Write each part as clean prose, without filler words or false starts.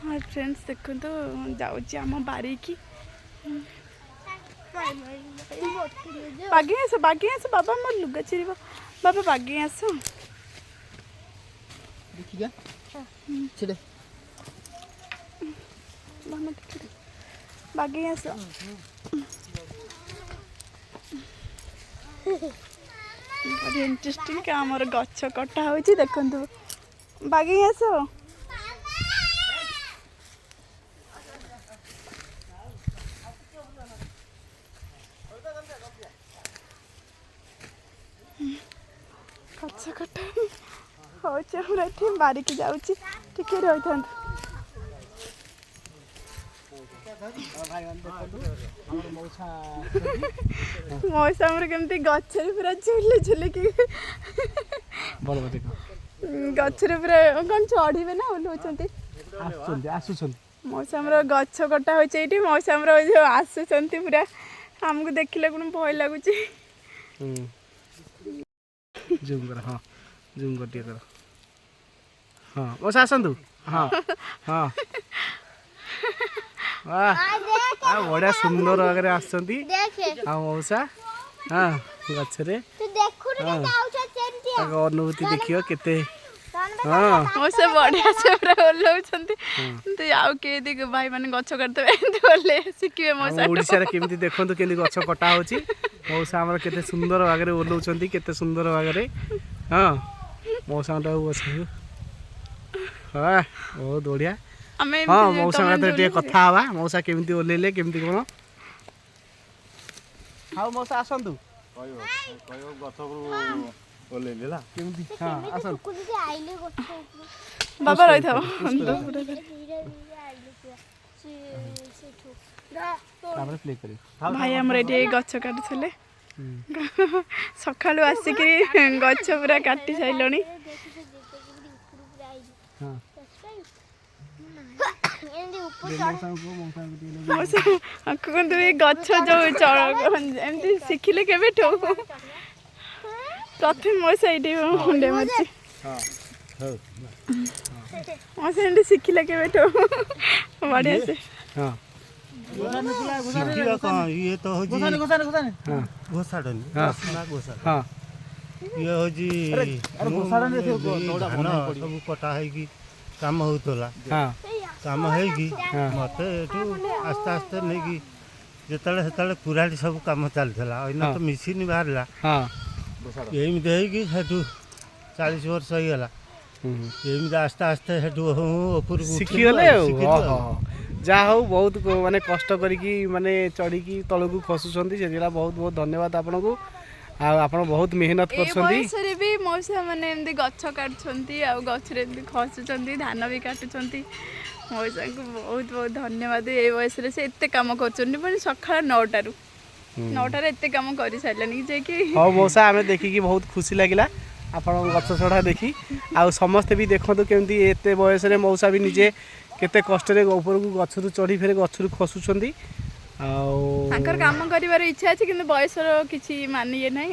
हाँ फ्रेंड्स देखो तो जाऊँगी आम बारी की बागे आस बाबा मोर लुगा चिर बाबा बागे आस देखिगा छिड़े बागे आस इंटरेस्टिंग क्या आमर गछ कटा हो देखु बागे आस गछ कटा हो बारिकी जाऊँगी टिके रही था मौसा केमती गचर पूरा झुली झुलिकी गचर पूरा कौन चढ़े ना ओह्लौंट मौसा गछ कटा हो मौसा जो आसुंच पूरा आमको देखले कौन भय लगुच जूम कर हाँ जूम कर दिया कर हाँ मौसा आसतु हाँ हाँ बढ़िया सुंदर भागे आसुँच मौसा हाँ गचरे अनुभूति देखियो केते हाँ मौसा बढ़िया से पूरा ओह्लौंट आउ के भाई मैंने गछ काटते शिखे मौसा ओडिशा रे केमती देखंतु केमती गछ कटा होची मौसा हमर केते सुंदर भागे ओह्लौंट केते सुंदर भागे हाँ मौसा बस हाँ बहुत बढ़िया हाँ मौसा कथा हवा मौसा केमती ओह्लैले केमती कोन हाँ मौसा आसतु बाबा रही था भाई आमर ये गछ काटुले सकालू आसिक गछ पूरा काटी सारे कहते गछ जो एमती शिखिले के प्रथम मौसा ये मुंडे मार्ची मौसा एमती शिखिले के बढ़िया से ये तो घोषाड़नी ये हूँ सब कटा है काम होता काम है मत आस्ते आस्ते नहीं कि जिते कुराड़ी सब कम चलता अना तो मेसीन बाहर यमती है 40 वर्ष हो गला यमती आस्ते आस्ते शिखीगले जहा हो बहुत माने कष्ट करी माने चढ़ी तलू खसुंट से बहुत बहुत धन्यवाद आपन को आप बहुत मेहनत कर भी मौसा मैंने एमती गछ काटुंट गचरे खसुंट धान भी काटुंट मौसा को बहुत बहुत धन्यवाद ये बयस से एत कम कर सका 9टार एत कम कर सारे हाँ मौसा आम देखिकी बहुत खुशी लगे आप गछ चढ़ा देखी आ समस्ते भी देखते केमती एत बयस मौसा भी निजे केते कष्ट ऊपर को गचरू चढ़ी फेर गचरू खसुंट काम कर इच्छा अच्छी कि बयसर किसी मानिए ना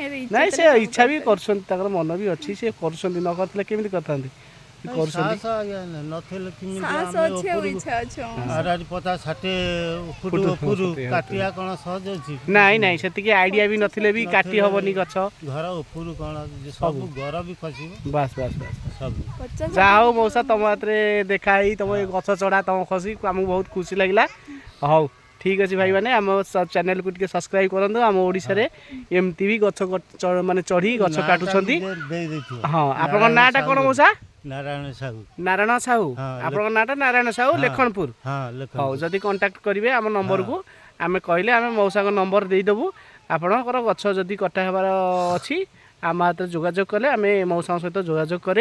से इच्छा भी कर मन भी अच्छी से करते केमी करता 50-60 फुट काटिया कौन सहज अच्छी नाई नाई से आइडिया भी नथिले भी काटी हबनी गछ घर ऊपर कौन सब घर भी खस बस बस बस सब जाओ मौसा तुम हाथ देखाई तुम गछ चढ़ा तुम खसी आमको बहुत खुशी लगे हाँ ठीक अच्छे भाई मैंने आम चैनल को सब्सक्राइब करूँ आम ओडिशा रे एमती भी गछ माने चढ़ी गछ काटुंट हाँ आप नाटा कौन मौसा नारायण साहू आप नाटा नारायण साहू लेखनपुर हाँ जदि कांटेक्ट करेंगे आम नंबर को आम कहले आम मौसा को नंबर देदेबू आपणकर गछ जदि कटा हबार अच्छी आम हाथ जोगाजोग कले आम मौसा सहित जोगाजोग कर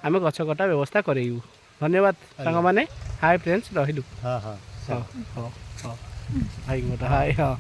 आम गछ कटा व्यवस्था करेबू धन्यवाद सांग मैंने हाय फ्रेंड्स रहिलु हाँ हाँ भाई हाय हाँ